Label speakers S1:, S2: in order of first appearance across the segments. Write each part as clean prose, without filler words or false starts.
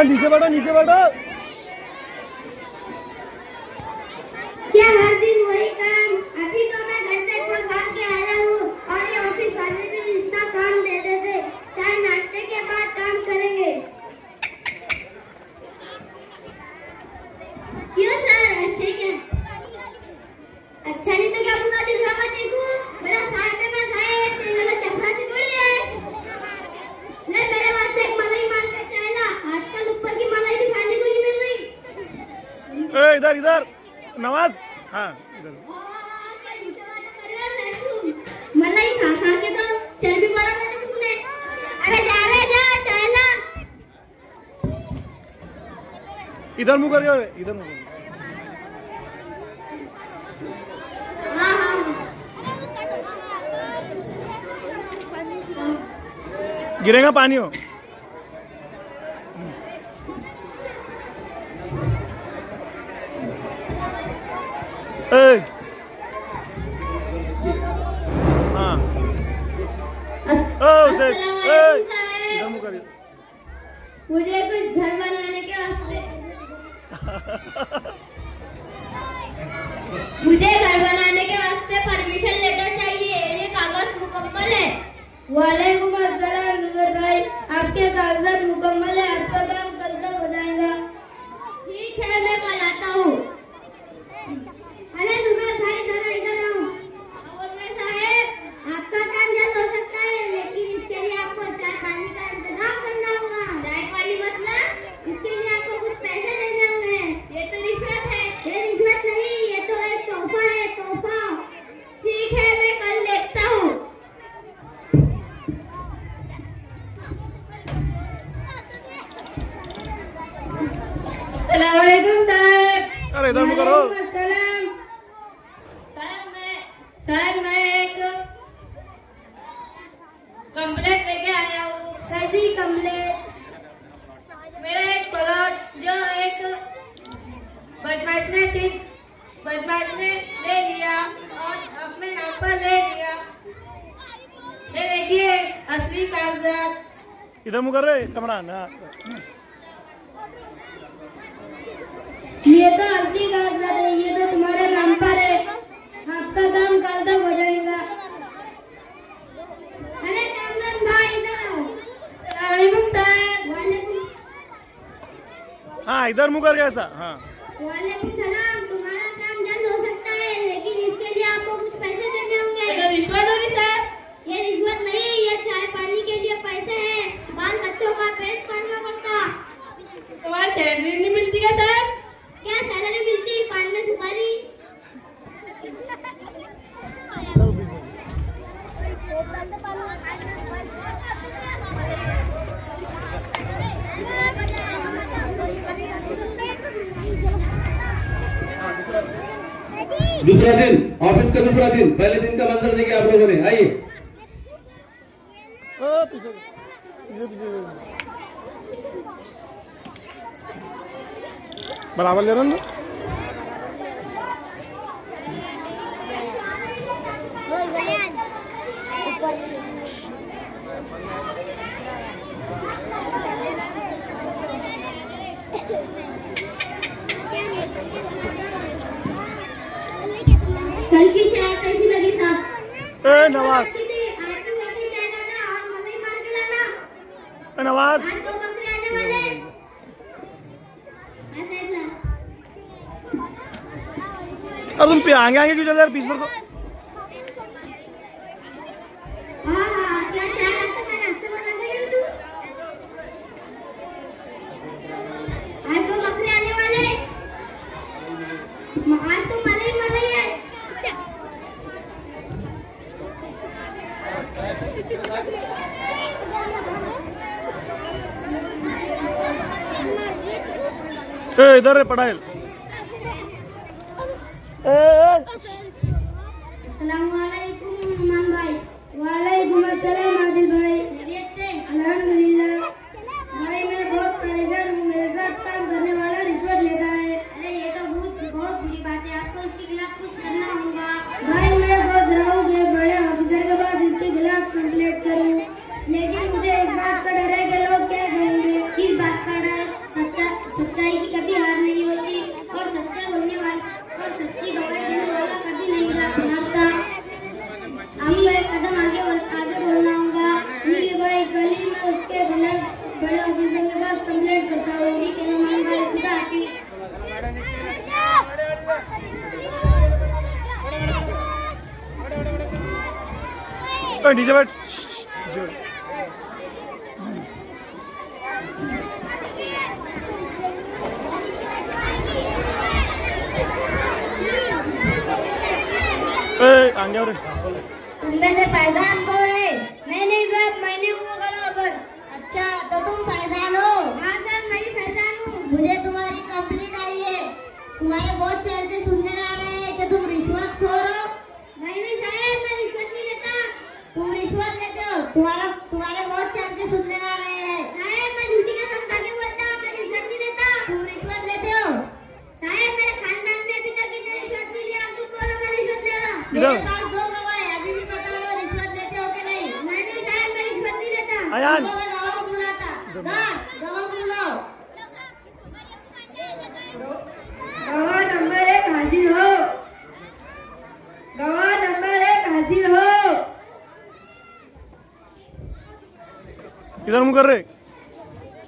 S1: नीचे बैठो, नीचे बैठो।
S2: क्या हर दिन वही काम? अभी तो मैं घंटे को काम के आया हूँ और ये ऑफिस वाले भी इतना काम दे देते। चाहे नाश्ते के बाद काम करेंगे। क्यों सर, अच्छे क्या? अच्छा नहीं तो क्या पूरा दिन ड्रामा देखूं? मेरा साल पे मैं साए तेरे वाला चपरासी थोड़ी है। ले मेरे वास्ते एक मलाई मार के चाहला। आजकल ऊपर की मलाई भी खाने को नहीं मिल रही।
S1: ए इधर इधर नवाज। हाँ इधर।
S2: मलाई खा खा के तो चर्बी बढ़ा देना तुमने। अरे जा रे जा चाहला।
S1: इधर मुँह करियो, इधर मुँह करियो। गिरेगा पानी हो। हाँ इधर मुँह करिए।
S2: मुझे कुछ घर बनाने के वास्ते परमिशन लेटर चाहिए। ये कागज मुकम्मल है। वालेकुम अस्सलाम जुबैर भाई, आपके कागजात मुकम्मल है। आपका काम कल तक हो जाएगा। ठीक है, मैं कल आता हूँ। अरे जुबैर भाई जरा इधर आओ। साहब आपका काम जल्द हो सकता है, लेकिन इसके लिए आपको चाय पानी का इंतजाम करना होगा। चाय पानी मतलब? इसके लिए आपको कुछ पैसे देने होंगे। ये तो रिश्वत है। ये रिश्वत नहीं, ये तो एक तोहफा है, तोहफा। ठीक है, मैं कल देखता हूँ। अस्सलामुअलैकुम सर।
S1: अरे इधर मुँह करो।
S2: सर मैं एक कंप्लेंट लेके आया हूँ। कैसी कंप्लेंट? मेरा एक प्लॉट जो एक बदमाश ने ले लिया और अपने नाम पर ले लिया। ये देखिए असली कागजात।
S1: इधर मुँह कर रहे कमरान।
S2: ये तो असली कागजात है, ये तो तुम्हारे नाम पर है। आपका काम कल तक हो जाएगा। अरे कामरान भाई इधर आओ। वालेकुम सलाम। वालेकुम।
S1: हाँ इधर मुँह करके ऐसा। हाँ
S2: वालेकुम सलाम। तुम्हारा काम जल्द हो सकता है, लेकिन इसके लिए आपको कुछ पैसे देने होंगे। तो रिश्वत होगी सर? ये रिश्वत नहीं, ये चाय पानी के लिए पैसे हैं। बाल बच्चों का पेट पालना पड़ता। तुम्हारी सैलरी नहीं मिलती है सर? क्या सैलरी मिलती? पान में सुपारी।
S3: दूसरा दिन, ऑफिस का दूसरा दिन, पहले दिन का मंजर देखिए आप लोगों ने। आइए
S1: बराबर ले रहा हूँ।
S2: कल की चाय कैसी लगी साहब?
S1: नवाज।
S2: आज तो वैसे चाय लाना और मलाई मार के लाना।
S1: नवाज
S2: आज 2 बकरे आने वाले।
S1: अब तुम पे आगे आगे क्यों चल यार? 20 को
S2: क्या चाय लाता मैं नाश्ता बना देगा तू? आज 2 बकरे आने वाले। आज तो मलाई है।
S1: इधर है पढ़ाई।
S2: अस्सलामुअलैकुम नुमान भाई। वालेकुम अस्सलाम आदिल भाई। अल्हम्दुलिल्लाह। भाई मैं बहुत परेशान हूँ, मेरे साथ काम करने वाला रिश्वत लेता है। अरे ये तो बहुत बुरी बात है, आपको इसके खिलाफ कुछ करना होगा। भाई मैं सोच रहा हूँ कि बड़े ऑफिसर के पास इसके खिलाफ कंप्लेंट करूँ, लेकिन मुझे इस बात का डर है कि लोग क्या कहेंगे। किस बात का डर?
S1: ओए नीचे बैठ, नीचे बैठ। आगे और
S2: तुमने से फैजान कौन है? नहीं साहब, मैंने वो खड़ा पर। अच्छा, तो तुम फैजान हो? हाँ सर, मैं ही फैजान हूँ। मुझे तुम्हारी कंप्लेंट आई है। तुम्हारे बहुत चर्चे सुनने में आ रहे हैं कि तुम रिश्वतखोर हो। नहीं साहब, मैं रिश्वत नहीं लेता। तुम रिश्वत लेते हो। तुम्हारे बहुत चर्चे सुनने में आ रहे हैं। साहब, मैं झूठी कसम खा के बोलता हूँ, मैं रिश्वत नहीं लेता। तुम रिश्वत लेते हो? साहब, मेरे खानदान में अभी तक इतने रिश्वत नहीं लिया। तुम बोलो मैं रिश्वत ले रहा हूँ। मेरे पास दो गवाह है, अभी भी बता दो रिश्वत लेते हो कि नहीं? नहीं साहब, मैं रिश्वत नहीं लेता।
S1: अयान,
S2: मैं गवाह को बुलाता। गवाह को बुलाओ। गवाह नंबर 1 हाजिर हो। गवाह नंबर 1 हाजिर हो।
S1: किधर मुंह कर रहे?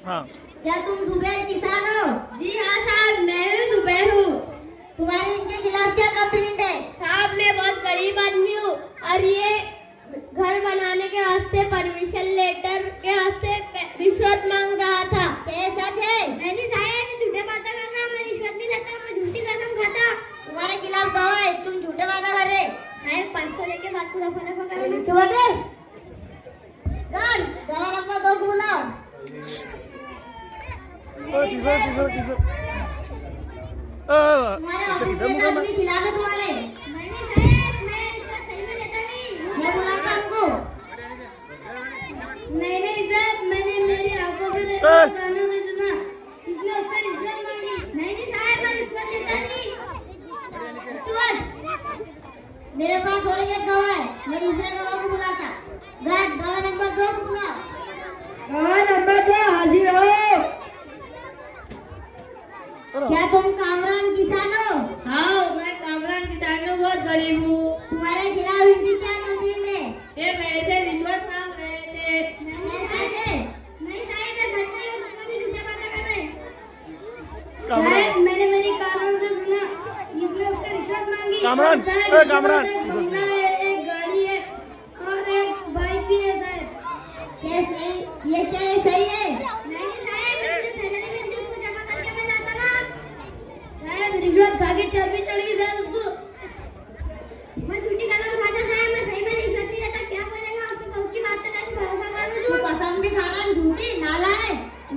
S1: हाँ।
S2: क्या तुम जुबैर किसान हो? जी हाँ साहब, मैं भी जुबैर हूँ। तुम्हारी इनके खिलाफ क्या कंप्लेंट है? साहब, मैं बहुत गरीब आदमी हूँ और ये घर बनाने के वास्ते परमिशन लेटर के वास्ते रिश्वत मांग रहा था। क्या सच है? नहीं साहब, मैं झूठे बातें कर रहा हूँ। मैं रिश्वत नहीं लेता, मैं झूठी कसम खाता। तुम्हारे खिलाफ गवाह है, तुम झूठे बातें कर रहे। साहब, 500 लेके बात को दफा दफा कर रहे। छोड़ दे। गवाह नंबर 2 को बुलाओ। तुम्हारे ऑफिस में तो आदमी खिलाफ है तुम्हारे। नहीं साहब, मैं इसका सही में लेता नहीं। मैं बुलाता उनको। नहीं साहब, मैंने मेरी आंखों से देखा, कानों से सुना। इसने उससे रिश्वत मांगी। नहीं साहब, मैं रिश्वत लेता नहीं। मेरे पास और एक गवाह है, मैं दूसरे गवाह को बुलाता। गवाह नंबर 2 को बुलाओ। गवाह नंबर 2 हाजिर हो। क्या तुम कामरान किसान हो? हाँ, मैं कामरान किसान हूँ, बहुत गरीब हूँ। तुम्हारे खिलाफ इनकी क्या कंप्लेंट है? ये मेरे से रिश्वत मांग रहे थे। नहीं साहब, मैं सच नहीं हूँ, तुम भी झूठे बातें कर रहे। साहब, मैंने मेरी कानों से सुना, इसने उससे रिश्वत मांगी।
S1: कामरान, कामरान,
S2: एक बंगला है, एक गाड़ी है और एक बाइक भी है साहब। ये क्या सही है? नहीं साहब, मुझे सैलरी मिलती है, उसको जमा करके मैं लाता ना। साहब, रिश्वत खा के चर्बी चढ़ गई साहब उसको। मैं झूठी कसम खाता साहब, मैं सही में रिश्वत नहीं लेता। क्या बोलेगा उसको? तो उसकी बात पे कैसे भरोसा कर लूं? तू कसम भी खा रहा है, झूठी नाला है।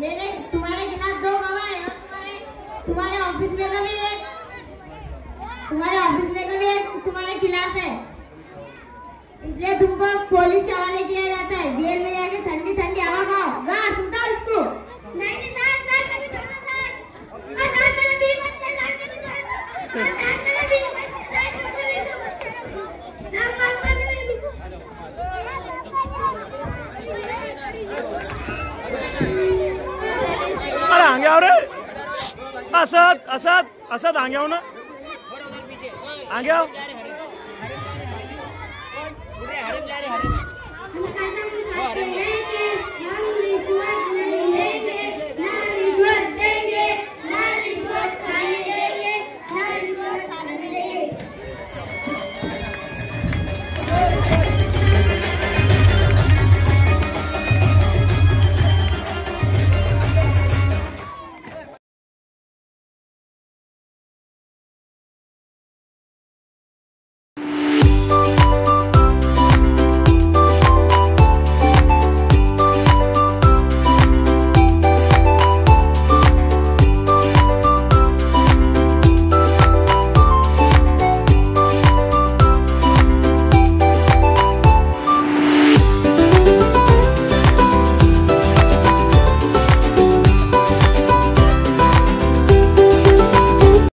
S2: मेरे तुम्हारे खिलाफ 2 गवाह है और तुम्हारे ऑफिस में का भी है। तुम्हारे खिलाफ है, इसलिए तुमको पुलिस के हवाले किया जाता है। जेल में जाके ठंडी ठंडी हवा खाओ। गार्ड उठा उसको। नहीं साहब, मैंने छोड़ना साहब। मैंने भी बच्चे मैंने छोड़ना। मैंने भी
S1: अरे आगे आओ रे। असद आगे आओ ना, आगे आओ।
S2: हम